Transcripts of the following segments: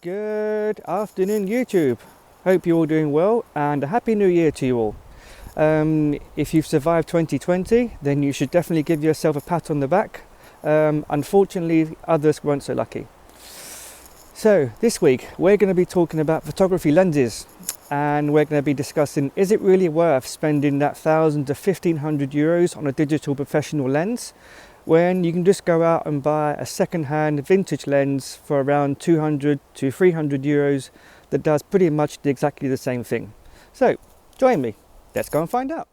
Good afternoon, YouTube. Hope you're all doing well and a happy new year to you all. If you've survived 2020, then you should definitely give yourself a pat on the back. Unfortunately, others weren't so lucky. So this week we're going to be talking about photography lenses, and we're going to be discussing, is it really worth spending that €1,000 to €1,500 on a digital professional lens when you can just go out and buy a second-hand vintage lens for around €200 to €300 that does pretty much exactly the same thing. So join me, let's go and find out.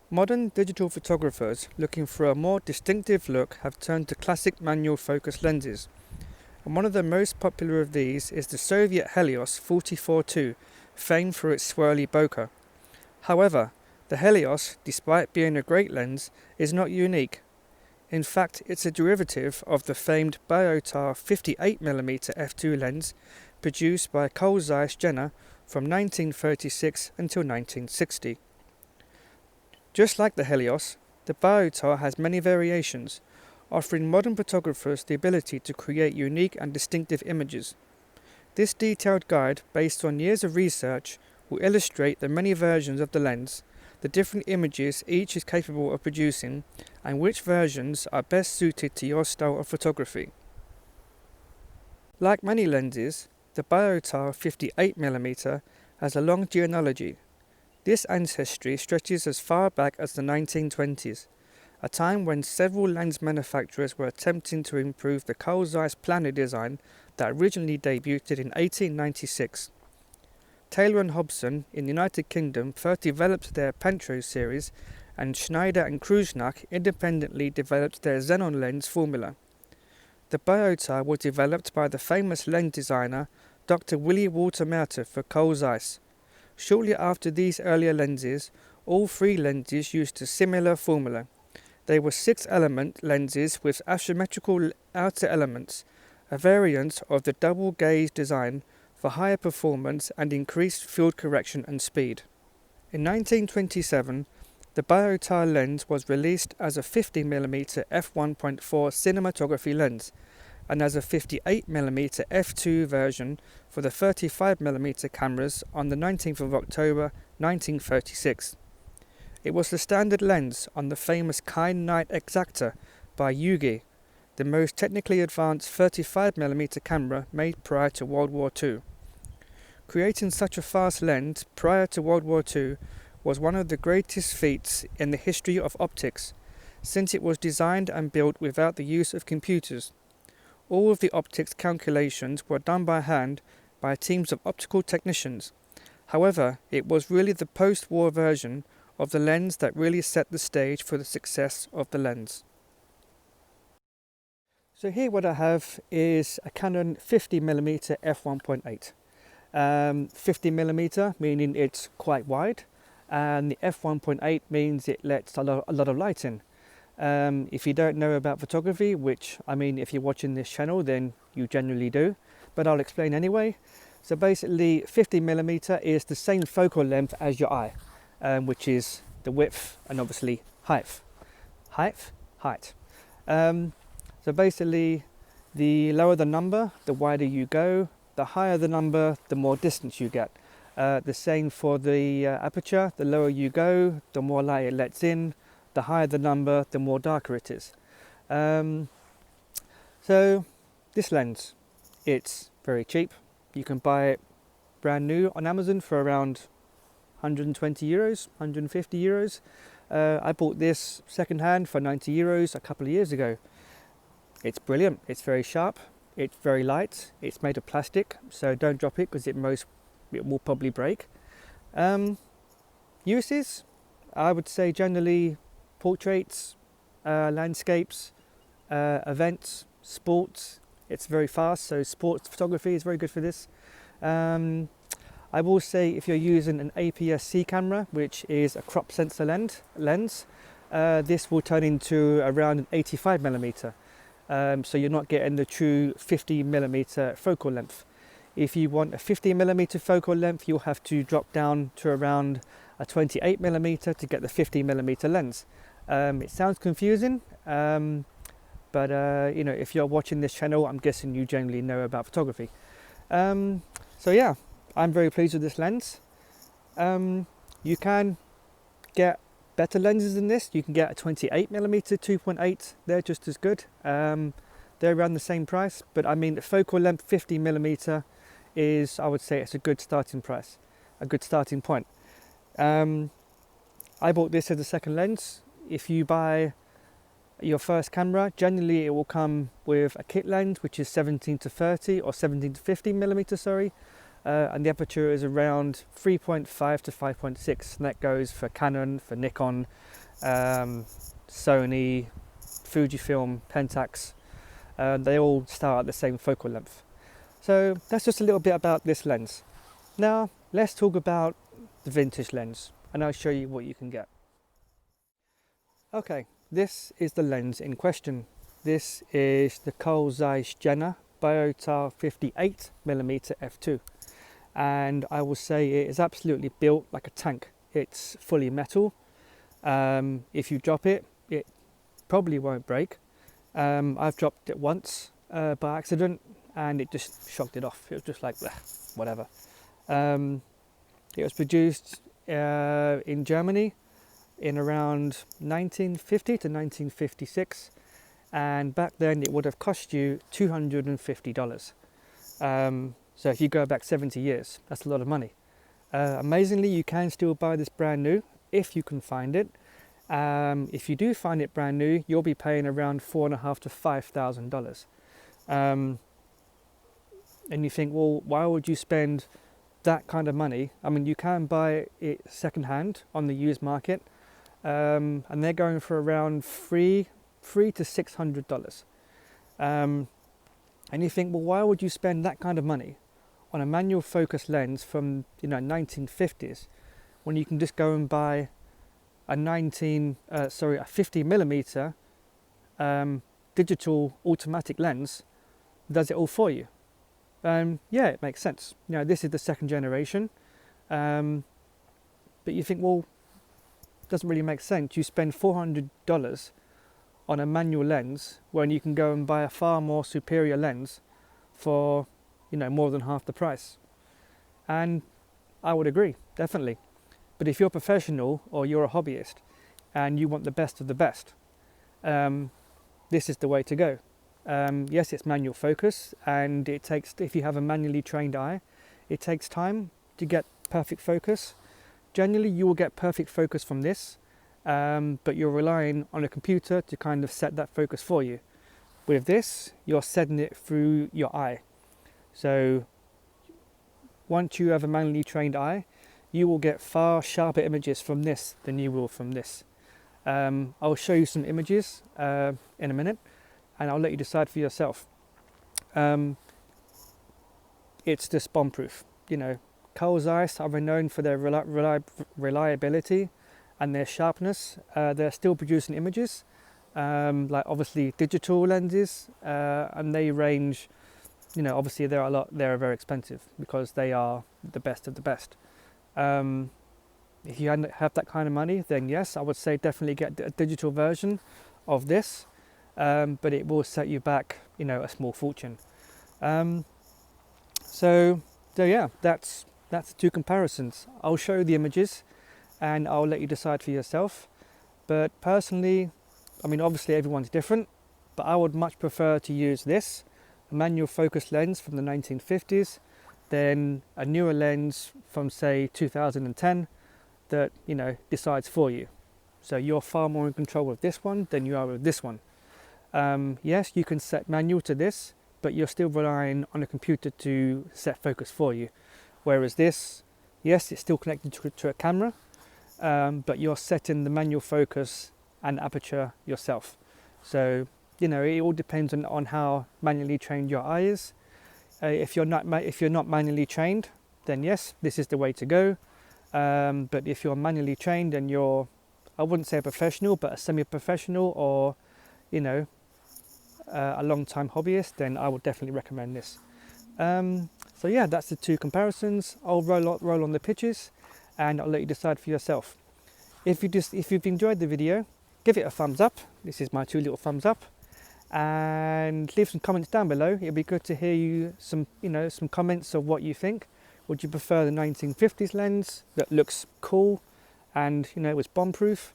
Modern digital photographers looking for a more distinctive look have turned to classic manual focus lenses, and one of the most popular of these is the Soviet Helios 44-2, famed for its swirly bokeh. However, the Helios, despite being a great lens, is not unique. In fact, it's a derivative of the famed Biotar 58mm f2 lens produced by Carl Zeiss Jena from 1936 until 1960. Just like the Helios, the Biotar has many variations, offering modern photographers the ability to create unique and distinctive images. This detailed guide, based on years of research, will illustrate the many versions of the lens, the different images each is capable of producing, and which versions are best suited to your style of photography. Like many lenses, the Biotar 58mm has a long genealogy. This ancestry stretches as far back as the 1920s, a time when several lens manufacturers were attempting to improve the Carl Zeiss planar design that originally debuted in 1896. Taylor and Hobson in the United Kingdom first developed their Pentro series, and Schneider and Krusnak independently developed their xenon lens formula. The Biotar was developed by the famous lens designer Dr. Willy Walter Merter for Carl Zeiss. Shortly after these earlier lenses, all three lenses used a similar formula. They were 6-element lenses with asymmetrical outer elements, a variant of the double gaze design for higher performance and increased field correction and speed. In 1927, the Biotar lens was released as a 50mm f1.4 cinematography lens and as a 58mm f2 version for the 35mm cameras on the 19th of October 1936. It was the standard lens on the famous Kind Night Exactor by Ugi, the most technically advanced 35mm camera made prior to World War II. Creating such a fast lens prior to World War II was one of the greatest feats in the history of optics, since it was designed and built without the use of computers. All of the optics calculations were done by hand by teams of optical technicians. However, it was really the post-war version of the lens that really set the stage for the success of the lens. So here what I have is a Canon 50mm f1.8. 50mm meaning it's quite wide, and the f1.8 means it lets a lot of light in. If you don't know about photography, which I mean if you're watching this channel then you generally do, but I'll explain anyway. So basically 50mm is the same focal length as your eye, which is the width and obviously height. So basically the lower the number, the wider you go. The higher the number, the more distance you get. The same for the aperture. The lower you go, the more light it lets in. The higher the number, the more darker it is. So this lens, it's very cheap. You can buy it brand new on Amazon for around €120, €150. I bought this second hand for €90 a couple of years ago. It's brilliant. It's very sharp. It's very light. It's made of plastic, so don't drop it because it will probably break. Uses, I would say generally portraits, landscapes, events, sports. It's very fast, so sports photography is very good for this. I will say if you're using an APS-C camera, which is a crop sensor lens, this will turn into around an 85mm. So you're not getting the true 50mm focal length. If you want a 50mm focal length, you'll have to drop down to around a 28mm to get the 50mm lens. It sounds confusing, but if you're watching this channel, I'm guessing you generally know about photography. So yeah, I'm very pleased with this lens. You can get better lenses than this. You can get a 28mm 2.8, they're just as good. They're around the same price, but I mean, focal length 50mm is, I would say, it's a good starting price, a good starting point. I bought this as a second lens. If you buy your first camera, generally it will come with a kit lens, which is 17-30 or 17-50mm, sorry. And the aperture is around 3.5 to 5.6, and that goes for Canon, for Nikon, Sony, Fujifilm, Pentax. They all start at the same focal length. So that's just a little bit about this lens. Now let's talk about the vintage lens, and I'll show you what you can get. Okay, this is the lens in question. This is the Zeiss Biotar 58mm f2. And I will say it is absolutely built like a tank. It's fully metal. If you drop it, it probably won't break. I've dropped it once by accident, and it just shocked it off. It was just like, whatever. It was produced in Germany in around 1950 to 1956, and back then it would have cost you $250. So if you go back 70 years, that's a lot of money. Amazingly, you can still buy this brand new if you can find it. If you do find it brand new, you'll be paying around $4,500 to $5,000. And you think, well, why would you spend that kind of money? I mean, you can buy it secondhand on the used market, and they're going for around $300 to $600. And you think, well, why would you spend that kind of money on a manual focus lens from 1950s when you can just go and buy a 50mm digital automatic lens that does it all for you? Yeah, it makes sense. This is the second generation, but you think, well, it doesn't really make sense. You spend $400 on a manual lens when you can go and buy a far more superior lens for more than half the price. And I would agree, definitely. But if you're a professional or you're a hobbyist and you want the best of the best, this is the way to go. Yes, it's manual focus, and it takes, if you have a manually trained eye, it takes time to get perfect focus. Generally you will get perfect focus from this, but you're relying on a computer to kind of set that focus for you. With this, you're setting it through your eye. So once you have a manually trained eye, you will get far sharper images from this than you will from this. I'll show you some images in a minute, and I'll let you decide for yourself. It's just bomb-proof. Zeiss are renowned for their reliability and their sharpness. They're still producing images, like obviously digital lenses, and they range. Obviously they're very expensive because they are the best of the best. If you have that kind of money, then yes, I would say definitely get a digital version of this, but it will set you back, a small fortune. So yeah, that's the two comparisons. I'll show you the images, and I'll let you decide for yourself. But personally, I mean, obviously everyone's different, but I would much prefer to use this, a manual focus lens from the 1950s, than a newer lens from say 2010 that decides for you. So you're far more in control with this one than you are with this one. Yes, you can set manual to this, but you're still relying on a computer to set focus for you. Whereas this, yes, it's still connected to a camera, but you're setting the manual focus and aperture yourself. So it all depends on how manually trained your eye is. If you're not manually trained, then yes, this is the way to go. But if you're manually trained and you're, I wouldn't say a professional, but a semi-professional, or a long-time hobbyist, then I would definitely recommend this. So yeah, that's the two comparisons. I'll roll on the pictures, and I'll let you decide for yourself. If you've enjoyed the video, give it a thumbs up. This is my 2 little thumbs up. and leave some comments down below. It'd be good to hear you some comments of what you think. Would you prefer the 1950s lens that looks cool and was bomb-proof,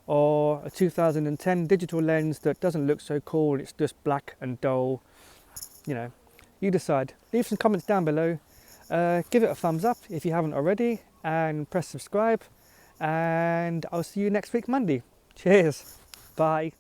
or a 2010 digital lens that doesn't look so cool, it's just black and dull? You decide. Leave some comments down below. Give it a thumbs up if you haven't already, and press subscribe, and I'll see you next week Monday. Cheers. Bye.